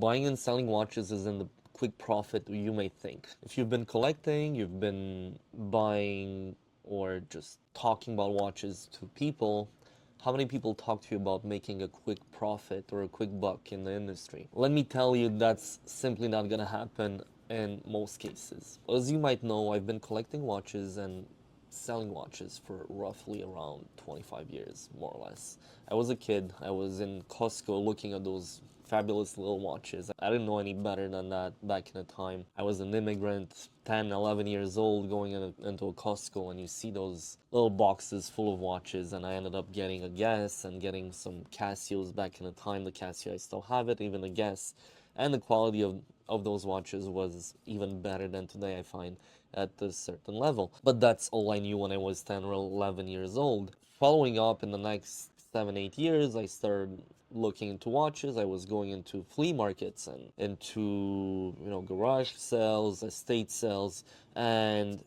Buying and selling watches isn't the quick profit you may think. If you've been collecting, you've been buying or just talking about watches to people, how many people talk to you about making a quick profit or a quick buck in the industry? Let me tell you, that's simply not gonna happen in most cases. As you might know, I've been collecting watches and selling watches for roughly around 25 years, more or less. I was a kid, I was in Costco looking at those fabulous little watches. I didn't know any better than that back in the time. I was an immigrant, 10, 11 years old, going into a Costco, and you see those little boxes full of watches, and I ended up getting a Guess and getting some Casios back in the time. The Casio, I still have it, even the Guess. And the quality of those watches was even better than today, I find, at a certain level. But that's all I knew when I was 10 or 11 years old. Following up in the next 7, 8 years, I started looking into watches. I was going into flea markets and into, garage sales, estate sales, and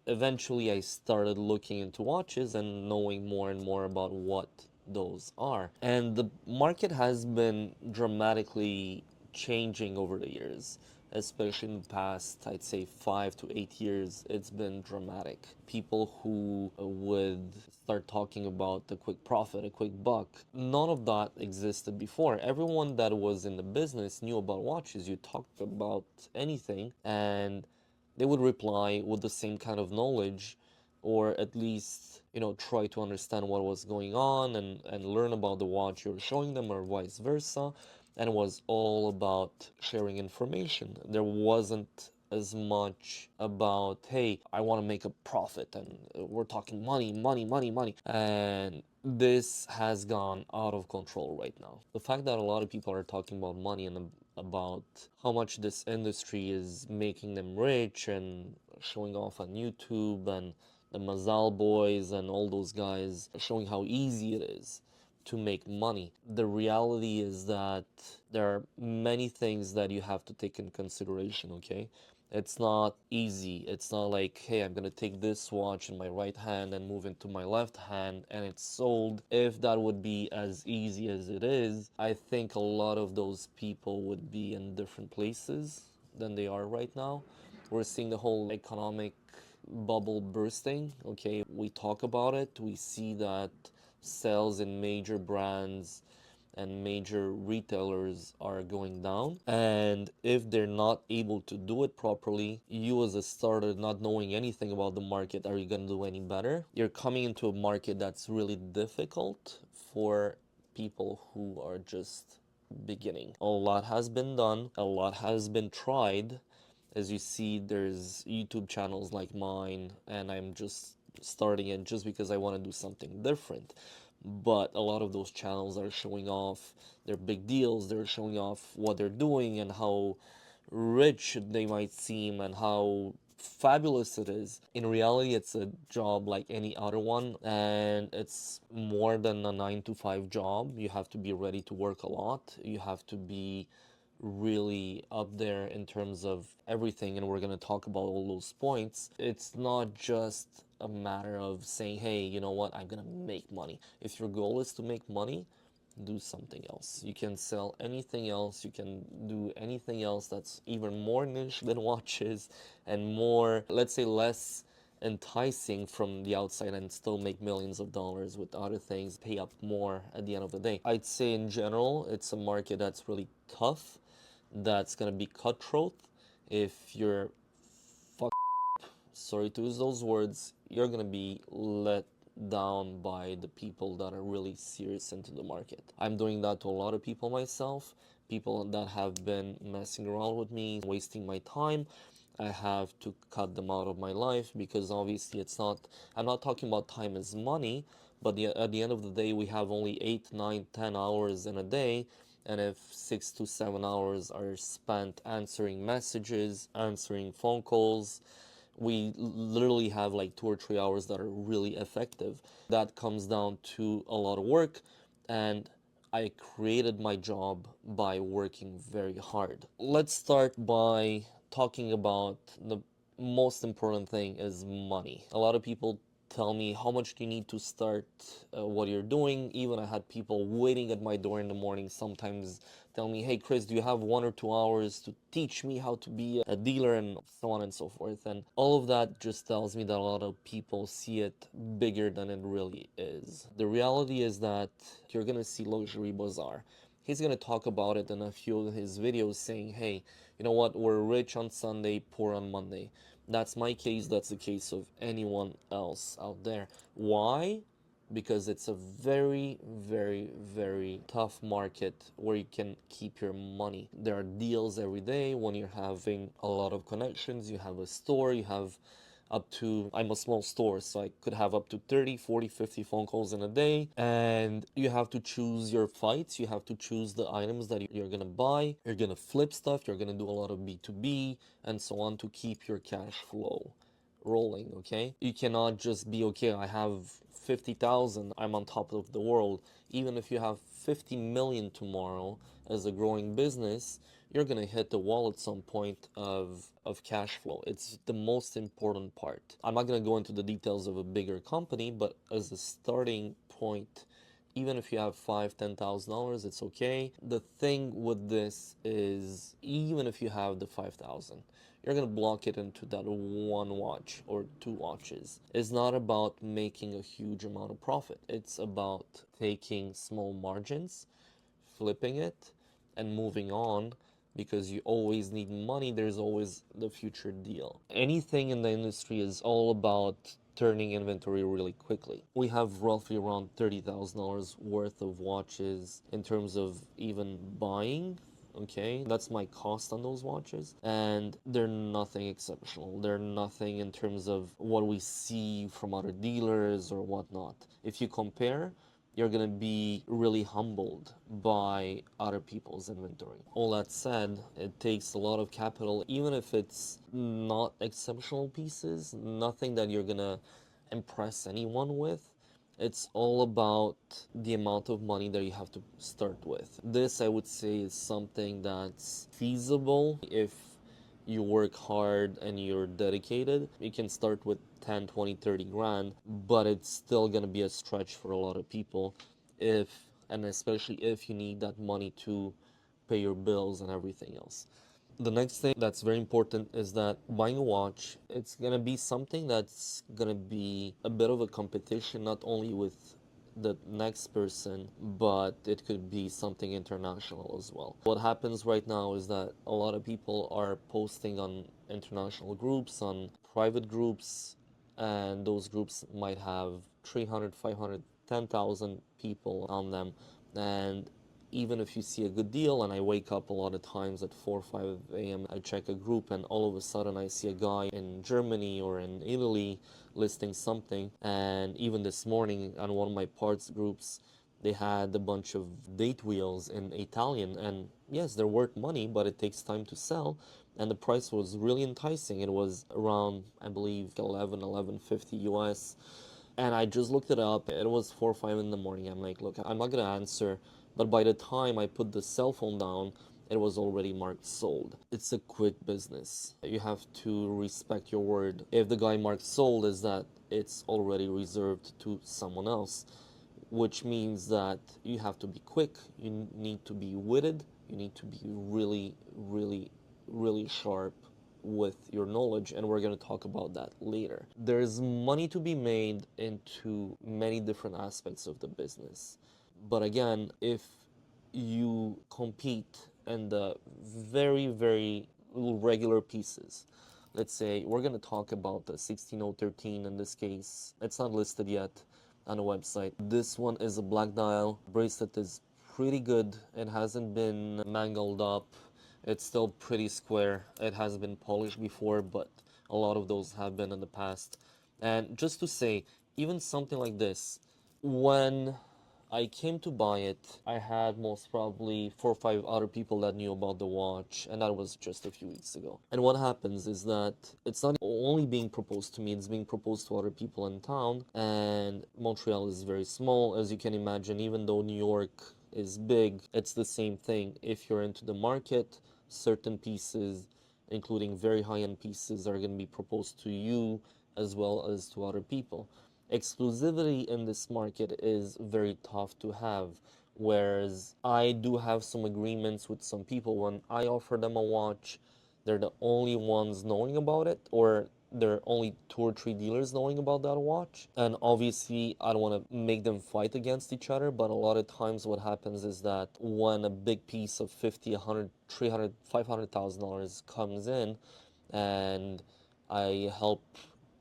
eventually I started looking into watches and knowing more and more about what those are. And the market has been dramatically changing over the years, especially in the past, I'd say 5 to 8 years. It's been dramatic. People who would start talking about a quick profit, a quick buck, none of that existed before. Everyone that was in the business knew about watches. You talked about anything and they would reply with the same kind of knowledge, or at least try to understand what was going on and learn about the watch you're showing them, or vice versa. And it was all about sharing information. There wasn't as much about, hey, I want to make a profit, and we're talking money, money, money, money. And this has gone out of control right now. The fact that a lot of people are talking about money and about how much this industry is making them rich and showing off on YouTube, and the Mazal boys and all those guys showing how easy it is to make money. The reality is that there are many things that you have to take in consideration, okay? It's not easy. It's not like, hey, I'm gonna take this watch in my right hand and move into my left hand and it's sold. If that would be as easy as it is, I think a lot of those people would be in different places than they are right now. We're seeing the whole economic bubble bursting, okay? We talk about it. We see that sales in major brands and major retailers are going down, and if they're not able to do it properly, you as a starter not knowing anything about the market, are you going to do any better? You're coming into a market that's really difficult for people who are just beginning. A lot has been done, a lot has been tried. As you see, there's YouTube channels like mine, and I'm just starting it just because I want to do something different. But a lot of those channels are showing off their big deals, they're showing off what they're doing and how rich they might seem and how fabulous it is. In reality, it's a job like any other one, and it's more than a 9 to 5 job. You have to be ready to work a lot. You have to be really up there in terms of everything, and we're going to talk about all those points. It's not just a matter of saying, hey, you know what, I'm going to make money. If your goal is to make money, do something else. You can sell anything else, you can do anything else that's even more niche than watches and more, let's say, less enticing from the outside, and still make millions of dollars with other things, pay up more at the end of the day. I'd say in general, it's a market that's really tough, that's gonna be cutthroat. If you're sorry to use those words, you're gonna be let down by the people that are really serious into the market. I'm doing that to a lot of people myself, people that have been messing around with me, wasting my time. I have to cut them out of my life, because obviously I'm not talking about time as money, but at the end of the day, we have only 8, 9, 10 hours in a day. And if 6 to 7 hours are spent answering messages, answering phone calls, we literally have like 2 or 3 hours that are really effective. That comes down to a lot of work, and I created my job by working very hard. Let's start by talking about the most important thing is money. A lot of people tell me how much do you need to start what you're doing. Even I had people waiting at my door in the morning sometimes tell me, hey Chris, do you have 1 or 2 hours to teach me how to be a dealer, and so on and so forth. And all of that just tells me that a lot of people see it bigger than it really is. The reality is that you're gonna see Luxury Bazaar. He's going to talk about it in a few of his videos saying, hey, you know what, we're rich on Sunday, poor on Monday. That's my case, that's the case of anyone else out there. Why? Because it's a very, very, very tough market where you can keep your money. There are deals every day when you're having a lot of connections. You have a store, you have up to, I'm a small store, so I could have up to 30, 40, 50 phone calls in a day. And you have to choose your fights. You have to choose the items that you're going to buy. You're going to flip stuff. You're going to do a lot of B2B and so on to keep your cash flow rolling, okay? You cannot just be, okay, I have 50,000, I'm on top of the world. Even if you have 50 million tomorrow as a growing business, you're gonna hit the wall at some point of cash flow. It's the most important part. I'm not gonna go into the details of a bigger company, but as a starting point, even if you have $5,000, $10,000, it's okay. The thing with this is, even if you have the 5,000, you're gonna block it into that one watch or two watches. It's not about making a huge amount of profit. It's about taking small margins, flipping it, and moving on, because you always need money. There's always the future deal. Anything in the industry is all about turning inventory really quickly. We have roughly around $30,000 worth of watches in terms of even buying. Okay, that's my cost on those watches, and they're nothing exceptional. They're nothing in terms of what we see from other dealers or whatnot. If you compare, you're gonna be really humbled by other people's inventory. All that said, it takes a lot of capital, even if it's not exceptional pieces, nothing that you're gonna impress anyone with. It's all about the amount of money that you have to start with. This, I would say, is something that's feasible if you work hard and you're dedicated. You can start with 10, 20, 30 grand, but it's still going to be a stretch for a lot of people if, and especially if you need that money to pay your bills and everything else. The next thing that's very important is that buying a watch, it's gonna be something that's gonna be a bit of a competition, not only with the next person, but it could be something international as well. What happens right now is that a lot of people are posting on international groups, on private groups, and those groups might have 300, 500, 10,000 people on them. And even if you see a good deal, and I wake up a lot of times at 4 or 5 a.m., I check a group, and all of a sudden I see a guy in Germany or in Italy listing something. And even this morning on one of my parts groups, they had a bunch of date wheels in Italian, and yes, they're worth money, but it takes time to sell. And the price was really enticing. It was around, I believe, 1150 US. And I just looked it up. It was 4 or 5 in the morning. I'm like, look, I'm not gonna answer. But by the time I put the cell phone down, it was already marked sold. It's a quick business. You have to respect your word. If the guy marked sold, is that it's already reserved to someone else, which means that you have to be quick. You need to be witted. You need to be really, really, really sharp with your knowledge, and we're going to talk about that later. There's money to be made into many different aspects of the business. But again, if you compete in the very, very regular pieces, let's say we're going to talk about the 16013 in this case. It's not listed yet on the website. This one is a black dial. Bracelet is pretty good. It hasn't been mangled up. It's still pretty square. It has been polished before, but a lot of those have been in the past. And just to say, even something like this, when I came to buy it, I had most probably 4 or 5 other people that knew about the watch, and that was just a few weeks ago. And what happens is that it's not only being proposed to me, it's being proposed to other people in town, and Montreal is very small, as you can imagine. Even though New York is big, it's the same thing. If you're into the market, certain pieces, including very high-end pieces, are going to be proposed to you as well as to other people. Exclusivity in this market is very tough to have. Whereas I do have some agreements with some people. When I offer them a watch, they're the only ones knowing about it, or there are only two or three dealers knowing about that watch. And obviously, I don't want to make them fight against each other, but a lot of times what happens is that when a big piece of 50, 100, 300, $500,000 comes in, and I help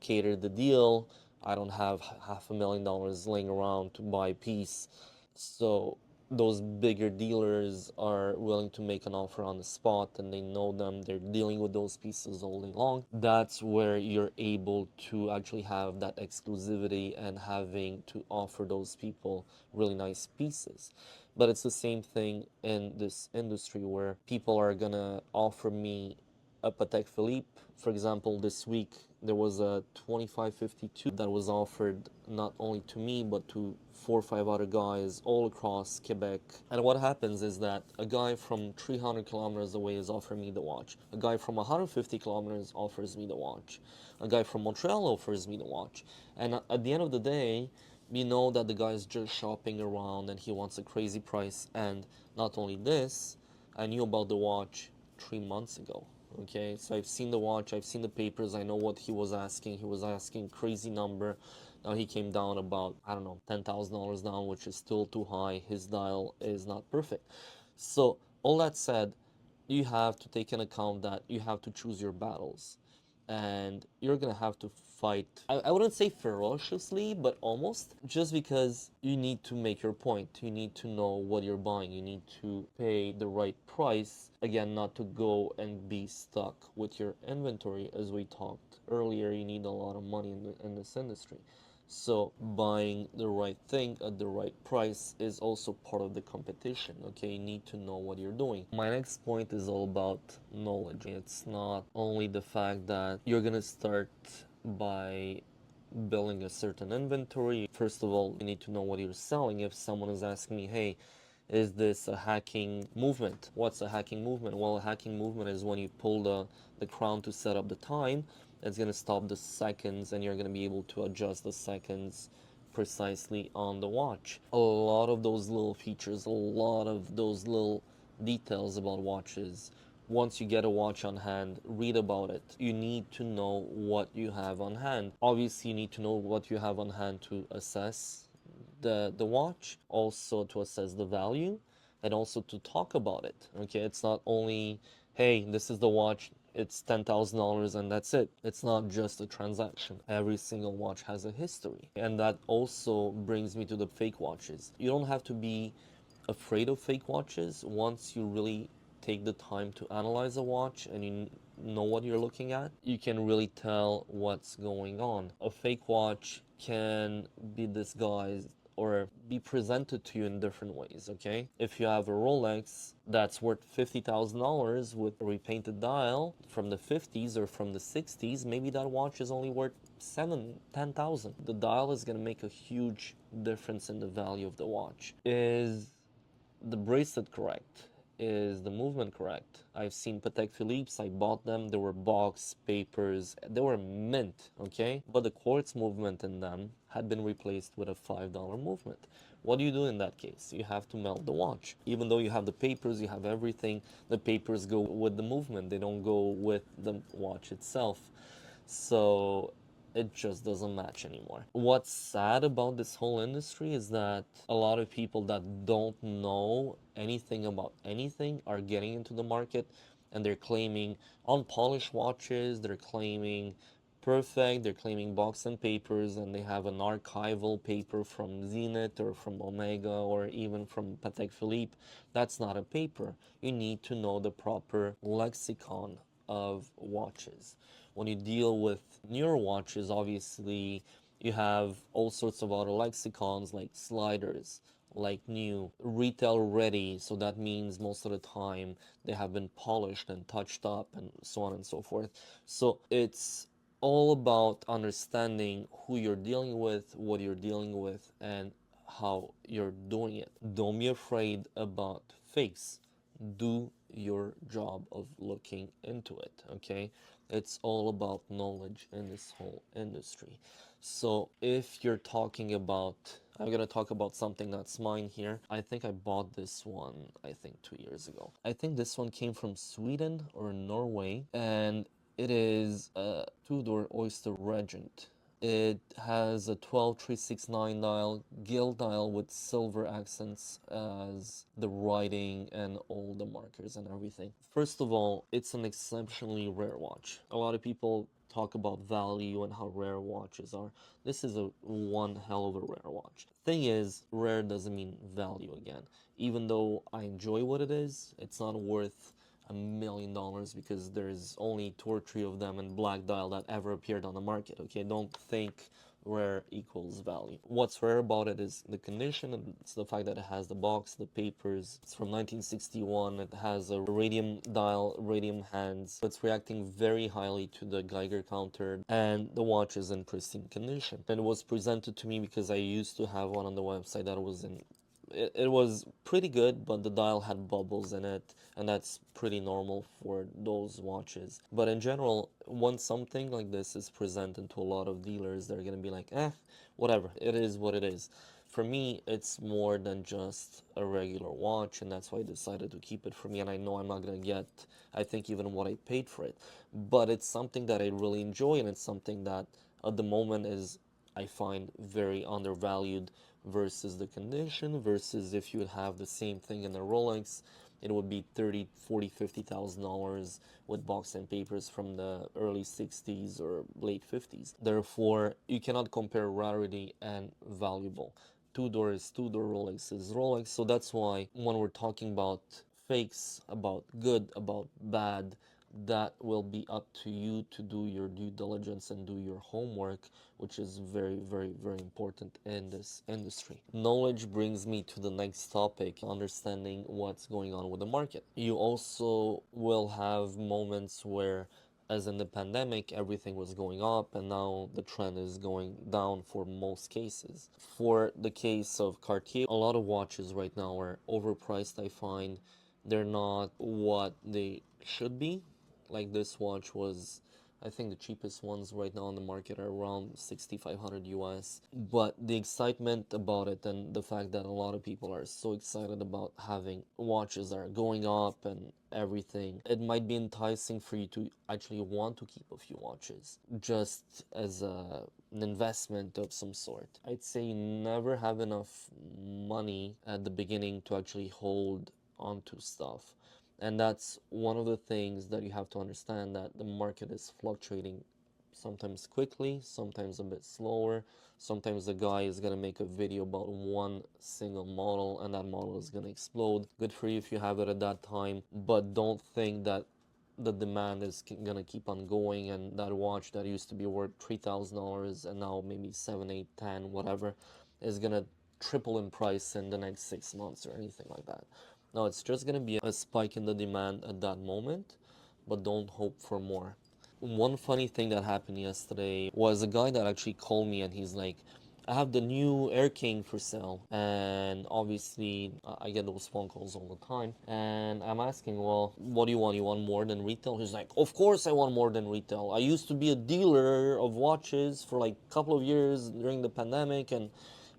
cater the deal, I don't have $500,000 laying around to buy a piece. So those bigger dealers are willing to make an offer on the spot, and they know them, they're dealing with those pieces all day long. That's where you're able to actually have that exclusivity and having to offer those people really nice pieces. But it's the same thing in this industry where people are gonna offer me a Patek Philippe. For example, this week there was a 2552 that was offered not only to me but to 4 or 5 other guys all across Quebec. And what happens is that a guy from 300 kilometers away is offering me the watch. A guy from 150 kilometers offers me the watch. A guy from Montreal offers me the watch. And at the end of the day, you know that the guy is just shopping around and he wants a crazy price. And not only this, I knew about the watch 3 months ago. Okay, so I've seen the watch, I've seen the papers, I know what he was asking. He was asking crazy number. Now he came down about, I don't know, $10,000 down, which is still too high. His dial is not perfect. So all that said, you have to take in account that you have to choose your battles, and you're gonna have to fight. I wouldn't say ferociously, but almost, just because you need to make your point. You need to know what you're buying. You need to pay the right price. Again, not to go and be stuck with your inventory. As we talked earlier, you need a lot of money in this industry. So buying the right thing at the right price is also part of the competition. Okay, you need to know what you're doing. My next point is all about knowledge. It's not only the fact that you're gonna start by building a certain inventory. First of all, you need to know what you're selling. If someone is asking me, hey, is this a hacking movement? What's a hacking movement? Well, a hacking movement is when you pull the crown to set up the time. It's going to stop the seconds, and you're going to be able to adjust the seconds precisely on the watch. A lot of those little features, a lot of those little details about watches. Once you get a watch on hand, read about it. You need to know what you have on hand. Obviously, you need to know what you have on hand to assess the watch, also to assess the value, and also to talk about it. Okay, it's not only, hey, this is the watch, it's $10,000 and that's it. It's not just a transaction. Every single watch has a history. And that also brings me to the fake watches. You don't have to be afraid of fake watches once you really take the time to analyze a watch and you know what you're looking at. You can really tell what's going on. A fake watch can be disguised or be presented to you in different ways, okay? If you have a Rolex that's worth $50,000 with a repainted dial from the 50s or from the 60s, maybe that watch is only worth 10,000. The dial is going to make a huge difference in the value of the watch. Is the bracelet correct? Is the movement correct? I've seen Patek Philippe's, I bought them, there were box, papers, they were mint, okay? But the quartz movement in them had been replaced with a $5 movement. What do you do in that case? You have to melt the watch. Even though you have the papers, you have everything, the papers go with the movement, they don't go with the watch itself. So it just doesn't match anymore. What's sad about this whole industry is that a lot of people that don't know anything about anything are getting into the market, and they're claiming unpolished watches, they're claiming perfect, they're claiming box and papers, and they have an archival paper from Zenith or from Omega or even from Patek Philippe. That's not a paper. You need to know the proper lexicon of watches. When you deal with newer watches, obviously you have all sorts of other lexicons like sliders, like new, retail ready. So that means most of the time they have been polished and touched up and so on and so forth. So it's all about understanding who you're dealing with, what you're dealing with, and how you're doing it. Don't be afraid about fakes. do your job of looking into it, okay? It's all about knowledge in this whole industry. So if you're talking about, I'm gonna talk about something that's mine here. I think I bought this one, I think 2 years ago. I think this one came from Sweden or Norway, and it is a two-door Oyster Regent. It has a 12369 dial, gilt dial with silver accents as the writing and all the markers and everything. First of all, it's an exceptionally rare watch. A lot of people talk about value and how rare watches are. This is a one hell of a rare watch. Thing is, rare doesn't mean value again. Even though I enjoy what it is, it's not worth $1 million because there's only two or three of them in black dial that ever appeared on the market. Okay, don't think rare equals value. What's rare about it is the condition, and it's the fact that it has the box, the papers. It's from 1961. It has a radium dial, radium hands. It's reacting very highly to the Geiger counter, and the watch is in pristine condition. And it was presented to me because I used to have one on the website that was in it was pretty good, but the dial had bubbles in it, and that's pretty normal for those watches. But in general, when something like this is presented to a lot of dealers, they're gonna be like, whatever, it is what it is. For me, it's more than just a regular watch, and that's why I decided to keep it for me. And I know I'm not gonna get, I think, even what I paid for it, but it's something that I really enjoy, and it's something that at the moment is, I find, very undervalued versus the condition, versus if you would have the same thing in a Rolex, it would be 30, 40, $50,000 with box and papers from the early 60s or late 50s. Therefore, you cannot compare rarity and valuable. Two-door is two-door, Rolex is Rolex. So that's why when we're talking about fakes, about good, about bad, that will be up to you to do your due diligence and do your homework, which is very, very, very important in this industry. Knowledge brings me to the next topic, understanding what's going on with the market. You also will have moments where, as in the pandemic, everything was going up, and now the trend is going down for most cases. For the case of Cartier, a lot of watches right now are overpriced, I find. They're not what they should be. Like this watch was, I think the cheapest ones right now on the market are around 6,500 US. But the excitement about it and the fact that a lot of people are so excited about having watches that are going up and everything, it might be enticing for you to actually want to keep a few watches just as an investment of some sort. I'd say you never have enough money at the beginning to actually hold onto stuff. And that's one of the things that you have to understand, that the market is fluctuating sometimes quickly, sometimes a bit slower. Sometimes the guy is going to make a video about one single model and that model is going to explode. Good for you if you have it at that time, but don't think that the demand is going to keep on going, and that watch that used to be worth $3,000 and now maybe 7, 8, 10, whatever, is going to triple in price in the next 6 months or anything like that. No, it's just going to be a spike in the demand at that moment, but don't hope for more. One funny thing that happened yesterday was a guy that actually called me, and he's like, I have the new Air King for sale. And obviously, I get those phone calls all the time. And I'm asking, well, what do you want? You want more than retail? He's like, of course I want more than retail. I used to be a dealer of watches for like a couple of years during the pandemic. And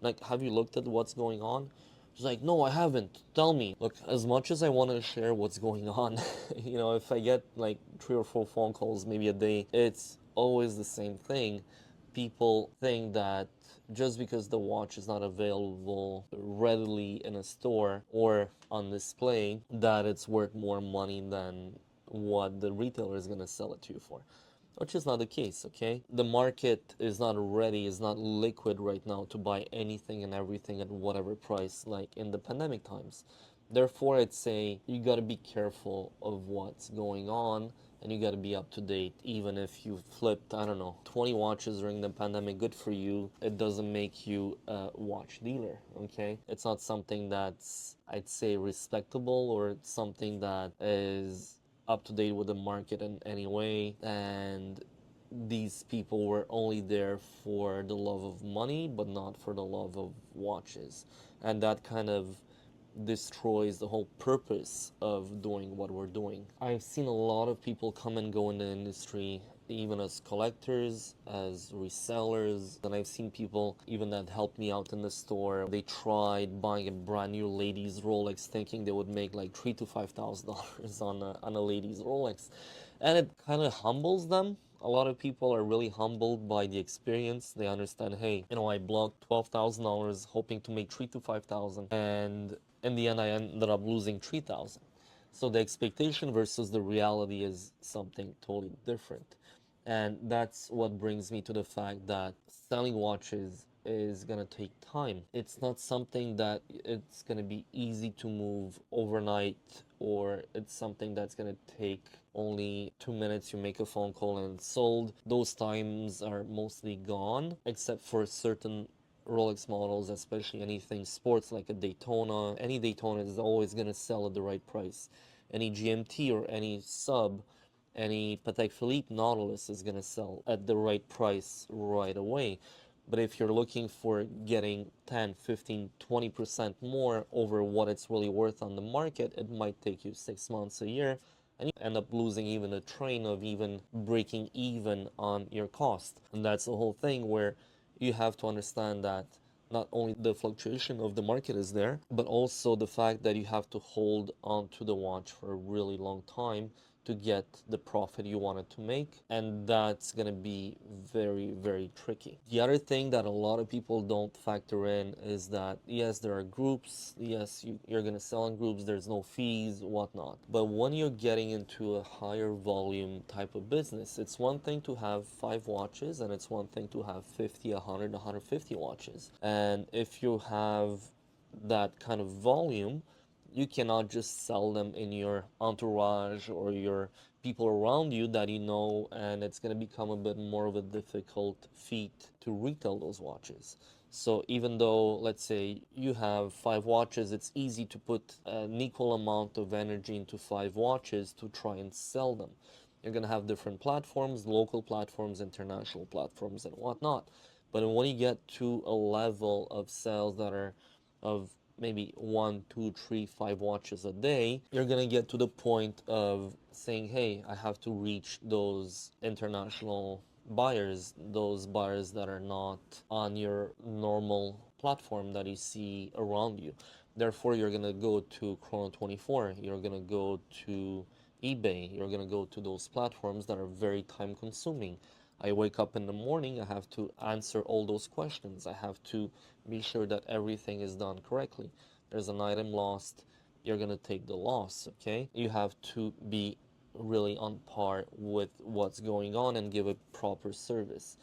like, have you looked at what's going on? She's like, no, I haven't. Tell me. Look, as much as I want to share what's going on, if I get like 3 or 4 phone calls maybe a day, it's always the same thing. People think that just because the watch is not available readily in a store or on display, that it's worth more money than what the retailer is going to sell it to you for, which is not the case, okay? The market is not ready, is not liquid right now to buy anything and everything at whatever price like in the pandemic times. Therefore, I'd say you got to be careful of what's going on, and you got to be up to date. Even if you flipped, I don't know, 20 watches during the pandemic, good for you. It doesn't make you a watch dealer, okay? It's not something that's, I'd say, respectable, or it's something that is up to date with the market in any way. And these people were only there for the love of money, but not for the love of watches. And that kind of destroys the whole purpose of doing what we're doing. I've seen a lot of people come and go in the industry, even as collectors, as resellers, and I've seen people even that helped me out in the store. They tried buying a brand new ladies Rolex, thinking they would make like $3,000 to $5,000 on a ladies Rolex, and it kind of humbles them. A lot of people are really humbled by the experience. They understand, hey, I blocked $12,000 hoping to make 3 to 5,000, and in the end, I ended up losing 3,000. So the expectation versus the reality is something totally different. And that's what brings me to the fact that selling watches is gonna take time. It's not something that it's gonna be easy to move overnight, or it's something that's gonna take only 2 minutes. You make a phone call and it's sold. Those times are mostly gone, except for certain Rolex models, especially anything sports like a Daytona. Any Daytona is always going to sell at the right price. Any GMT or any sub, any Patek Philippe Nautilus is going to sell at the right price right away. But if you're looking for getting 10, 15, 20% more over what it's really worth on the market, it might take you 6 months, a year, and you end up losing even a train of even breaking even on your cost. And that's the whole thing where you have to understand that not only the fluctuation of the market is there, but also the fact that you have to hold on to the watch for a really long time to get the profit you wanted to make, and that's going to be very, very tricky. The other thing that a lot of people don't factor in is that yes, there are groups, yes, you're going to sell in groups, there's no fees, whatnot, but when you're getting into a higher volume type of business, it's one thing to have 5 watches, and it's one thing to have 50, 100, 150 watches. And if you have that kind of volume, you cannot just sell them in your entourage or your people around you that you know, and it's going to become a bit more of a difficult feat to retail those watches. So even though, let's say, you have 5 watches, it's easy to put an equal amount of energy into 5 watches to try and sell them. You're going to have different platforms, local platforms, international platforms, and whatnot. But when you get to a level of sales that are of maybe 1, 2, 3, 5 watches a day, you're gonna get to the point of saying, hey, I have to reach those international buyers, those buyers that are not on your normal platform that you see around you. Therefore, you're gonna go to Chrono24, you're gonna go to eBay, you're gonna go to those platforms that are very time consuming. I wake up in the morning, I have to answer all those questions. I have to be sure that everything is done correctly. There's an item lost, you're gonna take the loss, okay? You have to be really on par with what's going on and give a proper service.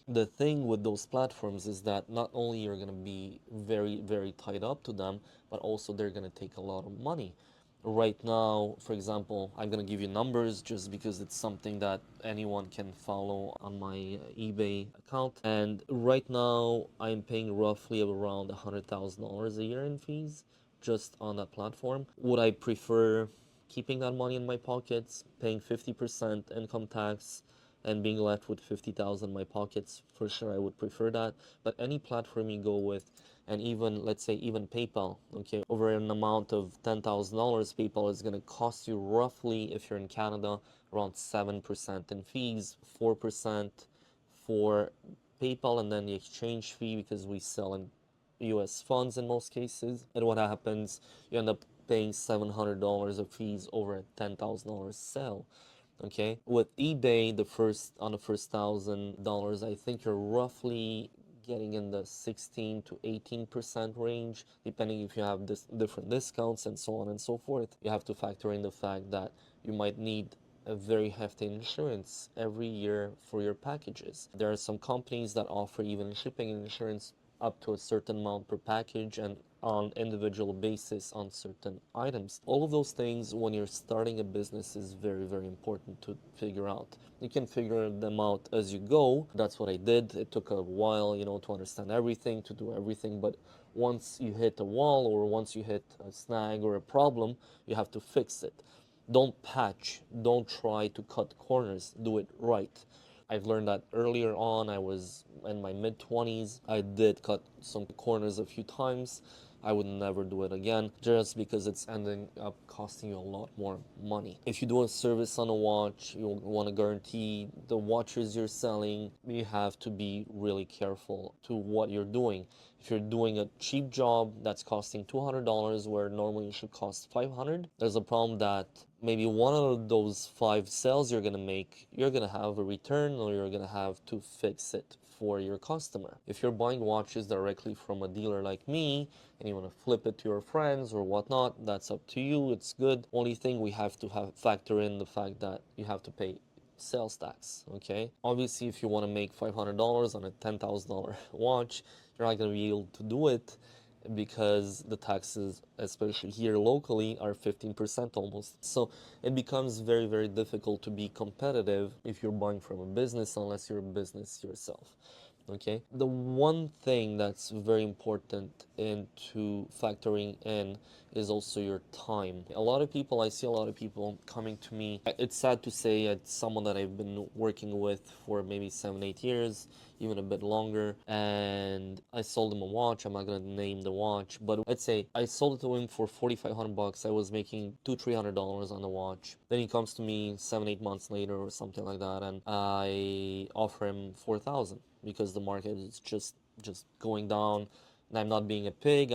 The thing with those platforms is that not only you're going to be very, very tied up to them, but also they're going to take a lot of money. Right now, for example, I'm going to give you numbers just because it's something that anyone can follow on my eBay account. And right now, I'm paying roughly around $100,000 a year in fees just on that platform. Would I prefer keeping that money in my pockets, paying 50% income tax, and being left with 50,000 in my pockets? For sure, I would prefer that. But any platform you go with, and even, let's say, even PayPal, okay, over an amount of $10,000, PayPal is going to cost you roughly, if you're in Canada, around 7% in fees, 4% for PayPal, and then the exchange fee because we sell in US funds in most cases. And what happens, you end up paying $700 of fees over a $10,000 sale. Okay, with eBay, the first $1,000, I think you're roughly getting in the 16 to 18% range, depending if you have this different discounts and so on and so forth. You have to factor in the fact that you might need a very hefty insurance every year for your packages. There are some companies that offer even shipping insurance up to a certain amount per package and on individual basis on certain items. All of those things when you're starting a business is very, very important to figure out. You can figure them out as you go. That's what I did. It took a while, to understand everything, to do everything, but once you hit a wall or once you hit a snag or a problem, you have to fix it. Don't patch, don't try to cut corners, do it right. I've learned that earlier on. I was in my mid 20s. I did cut some corners a few times, I would never do it again, just because it's ending up costing you a lot more money. If you do a service on a watch, you want to guarantee the watches you're selling, you have to be really careful to what you're doing. If you're doing a cheap job that's costing $200 where normally it should cost 500, there's a problem that maybe one of those 5 sales you're gonna make, you're gonna have a return, or you're gonna have to fix it for your customer. If you're buying watches directly from a dealer like me and you want to flip it to your friends or whatnot, that's up to you. It's good. Only thing we have to have factor in the fact that you have to pay sales tax. Okay, obviously if you want to make $500 on a $10,000 watch, you're not going to be able to do it, because the taxes, especially here locally, are 15% almost. So it becomes very, very difficult to be competitive if you're buying from a business, unless you're a business yourself. Okay, the one thing that's very important into factoring in is also your time. A lot of people, I see a lot of people coming to me. It's sad to say, it's someone that I've been working with for maybe 7, 8 years, even a bit longer, and I sold him a watch. I'm not gonna name the watch, but let's say I sold it to him for $4,500. I was making $200-300 on the watch. Then he comes to me 7, 8 months later or something like that, and I offer him 4,000, because the market is just going down, and I'm not being a pig.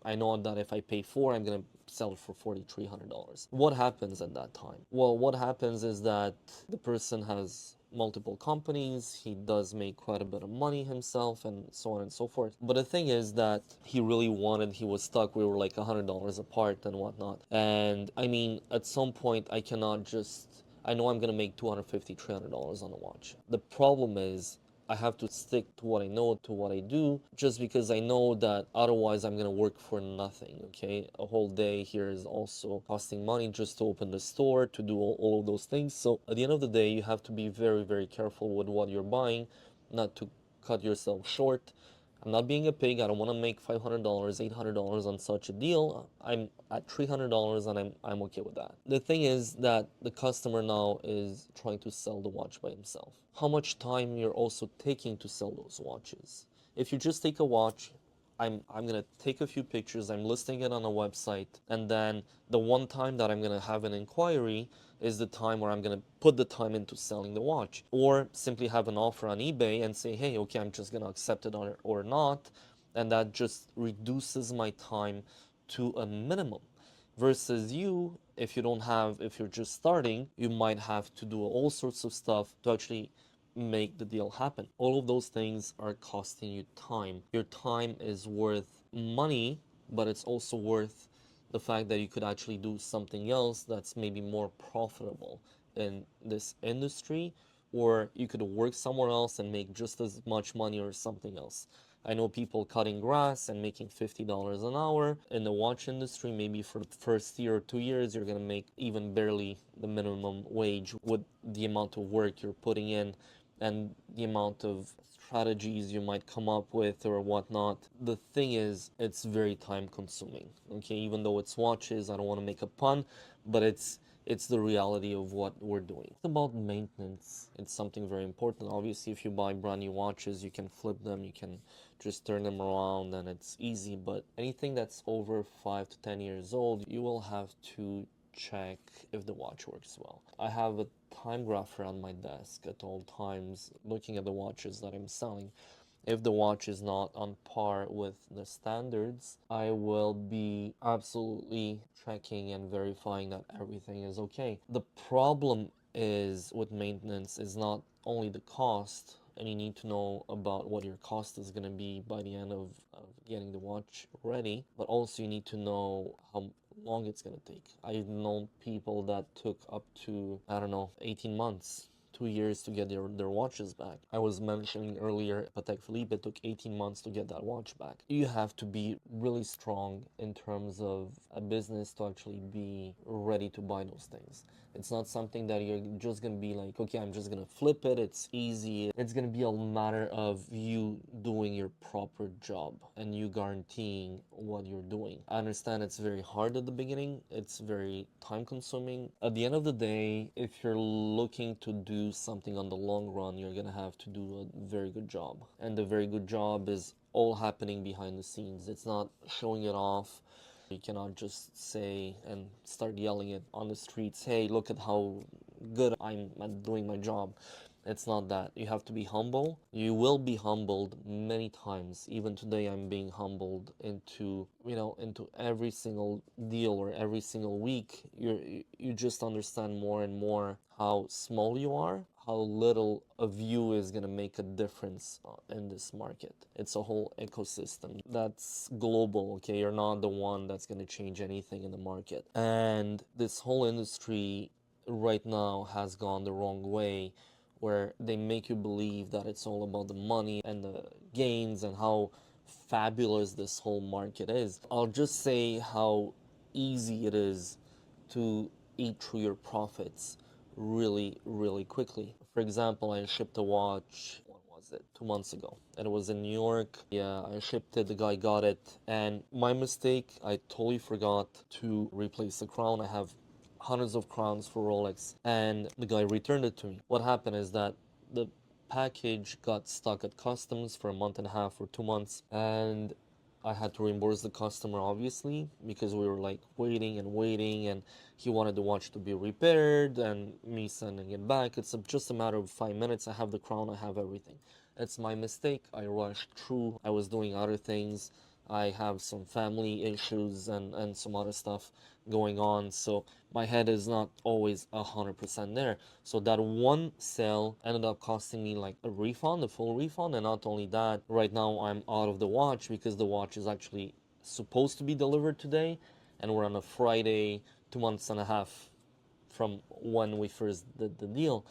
I know that if I pay 4, I'm gonna sell it for $4,300. What happens at that time? Well, what happens is that the person has multiple companies, he does make quite a bit of money himself, and so on and so forth. But the thing is that he was stuck. We were like $100 apart and whatnot. And I mean, at some point, I know I'm gonna make $250-300 on a watch. The problem is, I have to stick to what I know, to what I do, just because I know that otherwise I'm gonna work for nothing. Okay, a whole day here is also costing money just to open the store, to do all of those things. So at the end of the day, you have to be very, very careful with what you're buying, not to cut yourself short. I'm not being a pig. I don't want to make $500, $800 on such a deal. I'm at $300, and I'm okay with that. The thing is that the customer now is trying to sell the watch by himself. How much time you're also taking to sell those watches? If you just take a watch, I'm gonna take a few pictures, I'm listing it on a website, and then the one time that I'm gonna have an inquiry is the time where I'm gonna put the time into selling the watch. Or simply have an offer on eBay and say, hey, okay, I'm just gonna accept it or not, and that just reduces my time to a minimum. Versus you, if you're just starting, you might have to do all sorts of stuff to actually make the deal happen. All of those things are costing you time. Your time is worth money, but it's also worth the fact that you could actually do something else that's maybe more profitable in this industry, or you could work somewhere else and make just as much money or something else. I know people cutting grass and making $50 an hour. In the watch industry, maybe for the first year or 2 years, you're gonna make even barely the minimum wage with the amount of work you're putting in and the amount of strategies you might come up with or whatnot. The thing is, it's very time consuming. Okay, even though it's watches, I don't want to make a pun, but it's the reality of what we're doing. It's about maintenance. It's something very important. Obviously, if you buy brand new watches, you can flip them, you can just turn them around, and it's easy. But anything that's over 5 to 10 years old, you will have to check if the watch works well. I have a time grapher on my desk at all times, looking at the watches that I'm selling. If the watch is not on par with the standards, I will be absolutely checking and verifying that everything is okay. The problem is with maintenance is not only the cost, and you need to know about what your cost is going to be by the end of getting the watch ready, but also you need to know how long it's going to take. I've known people that took up to, I don't know, 18 months, 2 years to get their watches back. I was mentioning earlier, Patek Philippe, it took 18 months to get that watch back. You have to be really strong in terms of a business to actually be ready to buy those things. It's not something that you're just gonna be like, okay, I'm just gonna flip it, it's easy. It's gonna be a matter of you doing your proper job and you guaranteeing what you're doing. I understand it's very hard at the beginning, it's very time consuming. At the end of the day, if you're looking to do do something on the long run, you're gonna have to do a very good job. And the very good job is all happening behind the scenes. It's not showing it off. You cannot just say and start yelling it on the streets, hey, look at how good I'm at doing my job. It's not that. You have to be humble. You will be humbled many times. Even today, I'm being humbled into every single deal or every single week. You just understand more and more how small you are, how little of you is going to make a difference in this market. It's a whole ecosystem that's global, okay? You're not the one that's going to change anything in the market. And this whole industry right now has gone the wrong way, where they make you believe that it's all about the money and the gains and how fabulous this whole market is. I'll just say how easy it is to eat through your profits really, really quickly. For example, I shipped a watch, what was it, 2 months ago, and it was in New York. Yeah, I shipped it, the guy got it, and my mistake, I totally forgot to replace the crown. I have hundreds of crowns for Rolex, and the guy returned it to me. What happened is that the package got stuck at customs for a month and a half or 2 months, and I had to reimburse the customer, obviously, because we were like waiting and waiting, and he wanted the watch to be repaired and me sending it back. It's just a matter of 5 minutes. I have the crown, I have everything. It's my mistake. I rushed through. I was doing other things. I have some family issues and some other stuff going on, so my head is not always 100% there. So that one sale ended up costing me like a refund, a full refund, and not only that, right now I'm out of the watch because the watch is actually supposed to be delivered today, and we're on a Friday, 2 months and a half from when we first did the deal.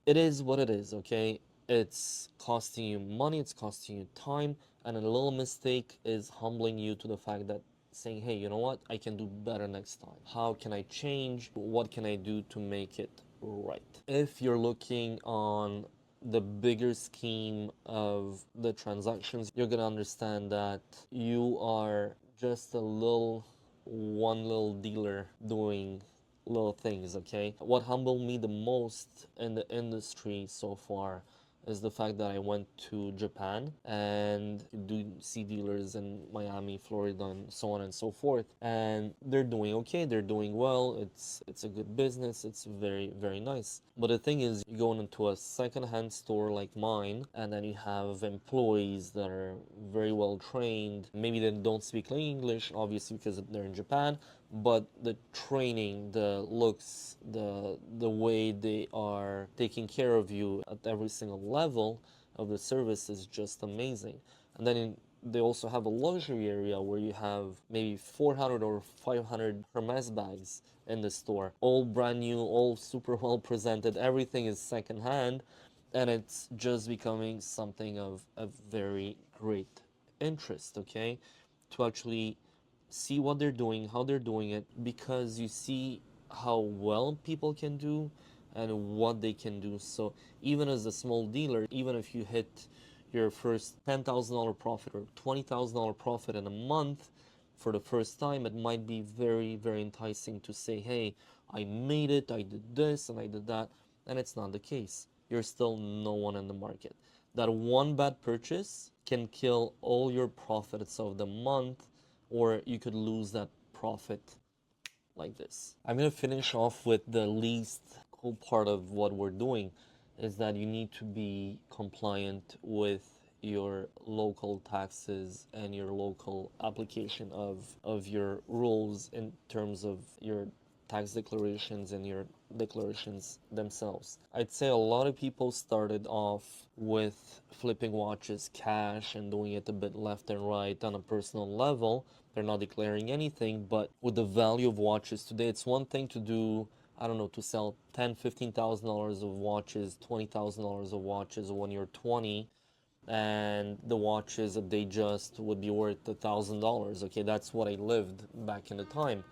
It is what it is, okay? It's costing you money, it's costing you time, and a little mistake is humbling you to the fact that saying, hey, you know what? I can do better next time. How can I change? What can I do to make it right? If you're looking on the bigger scheme of the transactions, you're gonna understand that you are just one little dealer doing little things, okay? What humbled me the most in the industry so far is the fact that I went to Japan and do see dealers in Miami, Florida, and so on and so forth. And they're doing okay, they're doing well. It's a good business. It's very, very nice. But the thing is, you go into a secondhand store like mine, and then you have employees that are very well trained. Maybe they don't speak English, obviously, because they're in Japan, but the training, the looks, the way they are taking care of you at every single level of the service is just amazing. And then they also have a luxury area where you have maybe 400 or 500 Hermes bags in the store, all brand new, all super well presented. Everything is secondhand, and it's just becoming something of a very great interest, okay, to actually see what they're doing, how they're doing it, because you see how well people can do and what they can do. So even as a small dealer, even if you hit your first $10,000 profit or $20,000 profit in a month for the first time, it might be very, very enticing to say, hey, I made it, I did this and I did that. And it's not the case. You're still no one in the market. That one bad purchase can kill all your profits of the month, or you could lose that profit like this. I'm going to finish off with the least cool part of what we're doing is that you need to be compliant with your local taxes and your local application of your rules in terms of your tax declarations and your declarations themselves. I'd say a lot of people started off with flipping watches cash and doing it a bit left and right on a personal level. They're not declaring anything, but with the value of watches today, it's one thing to do, I don't know, to sell $10,000, $15,000 of watches, $20,000 of watches when you're 20, and the watches that they just would be worth $1,000. Okay, that's what I lived back in the time.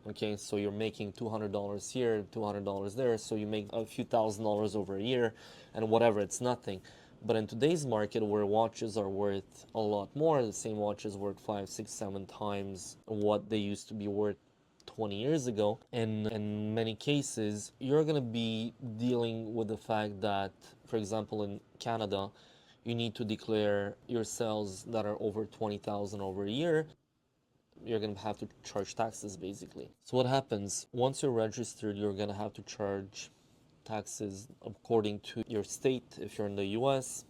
Okay, so you're making $200 here, $200 there, so you make a few $1,000s over a year, and whatever, it's nothing. But in today's market, where watches are worth a lot more, the same watch is worth 5, 6, 7 times what they used to be worth 10 years ago. 20 years ago. And in many cases, you're going to be dealing with the fact that, for example, in Canada, you need to declare your sales that are over 20,000 over a year. You're going to have to charge taxes basically. So what happens once you're registered, you're going to have to charge taxes according to your state. If you're in the US,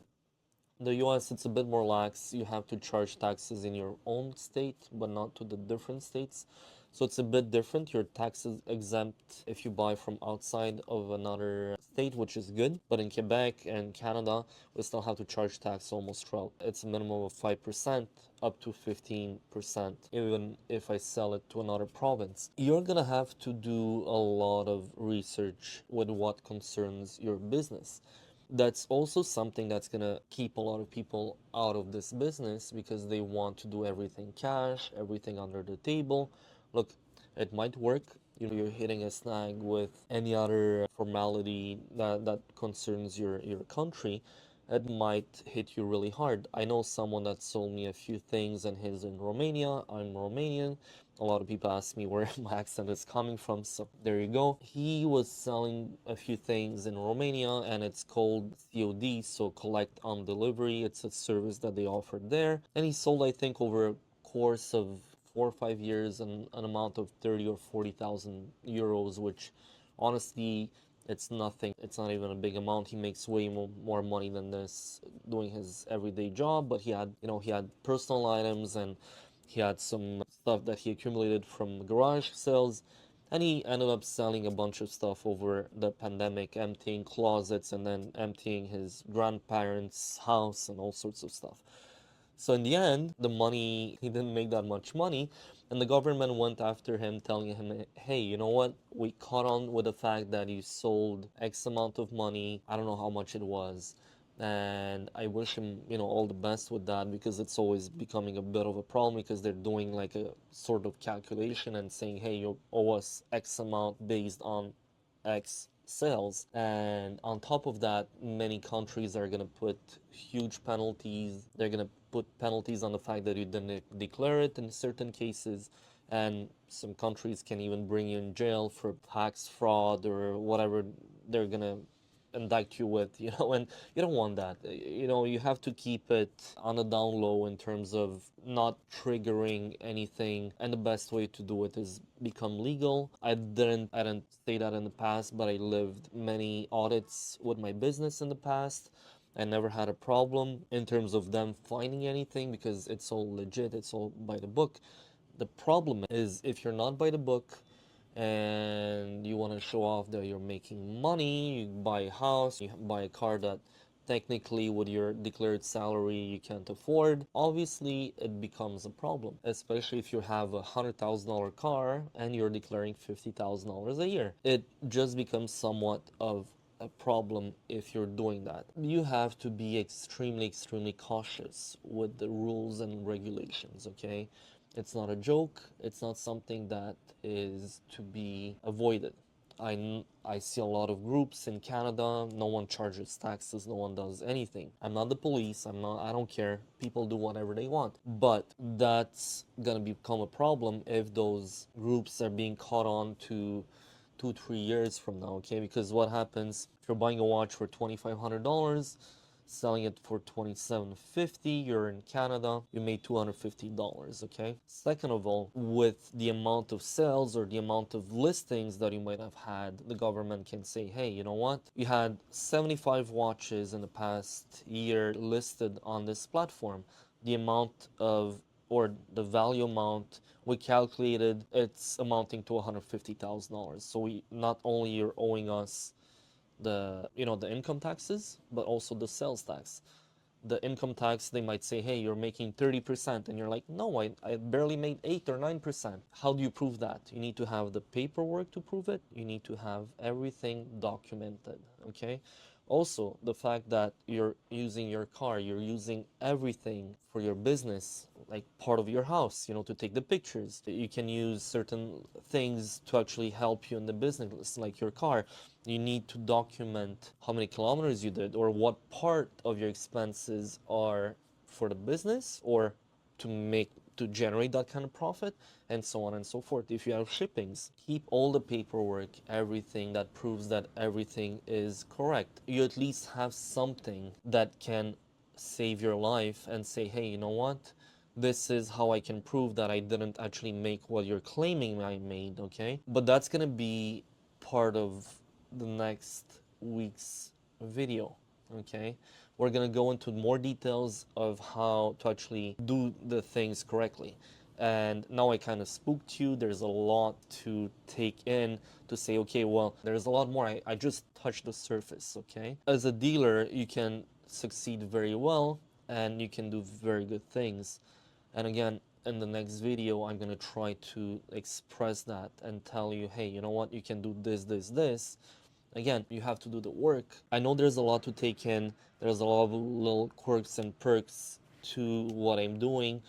it's a bit more lax. You have to charge taxes in your own state, but not to the different states. So it's a bit different. Your taxes exempt if you buy from outside of another state, which is good. But in Quebec and Canada, we still have to charge tax almost throughout. It's a minimum of 5% up to 15%, even if I sell it to another province. You're gonna have to do a lot of research with what concerns your business. That's also something that's gonna keep a lot of people out of this business because they want to do everything cash, everything under the table. Look, it might work. You know, you're hitting a snag with any other formality that concerns your country. It might hit you really hard. I know someone that sold me a few things and he's in Romania. I'm Romanian. A lot of people ask me where my accent is coming from, so there you go. He was selling a few things in Romania and it's called COD, so collect on delivery. It's a service that they offered there. And he sold, I think, over a course of 4 or 5 years an amount of 30 or 40,000 euros, which honestly it's nothing. It's not even a big amount. He makes way more money than this doing his everyday job, but he had personal items and he had some stuff that he accumulated from garage sales, and he ended up selling a bunch of stuff over the pandemic, emptying closets and then emptying his grandparents' house and all sorts of stuff. So in the end, he didn't make that much money, and the government went after him, telling him, hey, you know what? We caught on with the fact that you sold X amount of money. I don't know how much it was. And I wish him, all the best with that because it's always becoming a bit of a problem because they're doing like a sort of calculation and saying, hey, you owe us X amount based on X sales. And on top of that, many countries are going to put huge penalties. They're going to put penalties on the fact that you didn't declare it in certain cases. And some countries can even bring you in jail for tax fraud or whatever they're going to indict you with, and you don't want that. You have to keep it on a down low in terms of not triggering anything. And the best way to do it is become legal. I didn't say that in the past, but I lived many audits with my business in the past. I never had a problem in terms of them finding anything because it's all legit, it's all by the book. The problem is if you're not by the book and you want to show off that you're making money, you buy a house, you buy a car that technically with your declared salary you can't afford, obviously it becomes a problem, especially if you have $100,000 car and you're declaring $50,000 a year. It just becomes somewhat of a problem if you're doing that. You have to be extremely, extremely cautious with the rules and regulations, okay? It's not a joke. It's not something that is to be avoided. I see a lot of groups in Canada. No one charges taxes. No one does anything. I'm not the police. I don't care. People do whatever they want. But that's gonna become a problem if those groups are being caught on to 2, 3 years from now. Okay, because what happens if you're buying a watch for $2,500? Selling it for $27.50, you're in Canada, you made $250, okay? Second of all, with the amount of sales or the amount of listings that you might have had, the government can say, hey, you know what? You had 75 watches in the past year listed on this platform. The amount of or the value amount we calculated, it's amounting to $150,000. So we not only you're owing us the income taxes, but also the sales tax. The income tax, they might say, hey, you're making 30%, and you're like, no, I barely made 8 or 9%. How do you prove that? You need to have the paperwork to prove it. You need to have everything documented, okay? Also, the fact that you're using your car, you're using everything for your business, like part of your house, to take the pictures. You can use certain things to actually help you in the business, like your car. You need to document how many kilometers you did or what part of your expenses are for the business or to make to generate that kind of profit, and so on and so forth. If you have shippings, keep all the paperwork, everything that proves that everything is correct. You at least have something that can save your life and say, hey, you know what? This is how I can prove that I didn't actually make what you're claiming I made, okay? But that's gonna be part of the next week's video, okay? We're gonna go into more details of how to actually do the things correctly. And now I kind of spooked you. There's a lot to take in to say, okay, well, there's a lot more. I just touched the surface, okay? As a dealer, you can succeed very well and you can do very good things. And again, in the next video, I'm gonna try to express that and tell you, hey, you know what, you can do this, this, this. Again, you have to do the work. I know there's a lot to take in. There's a lot of little quirks and perks to what I'm doing,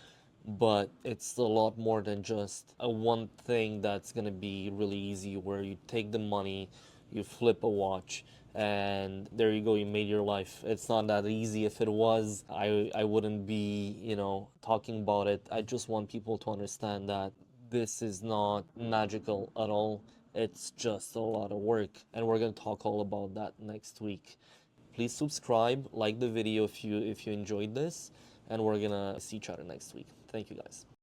but it's a lot more than just a one thing that's gonna be really easy where you take the money, you flip a watch, and there you go, you made your life. It's not that easy. If it was, I wouldn't be, talking about it. I just want people to understand that this is not magical at all. It's just a lot of work, and we're going to talk all about that next week. Please subscribe, like the video if you enjoyed this, and we're going to see each other next week. Thank you guys.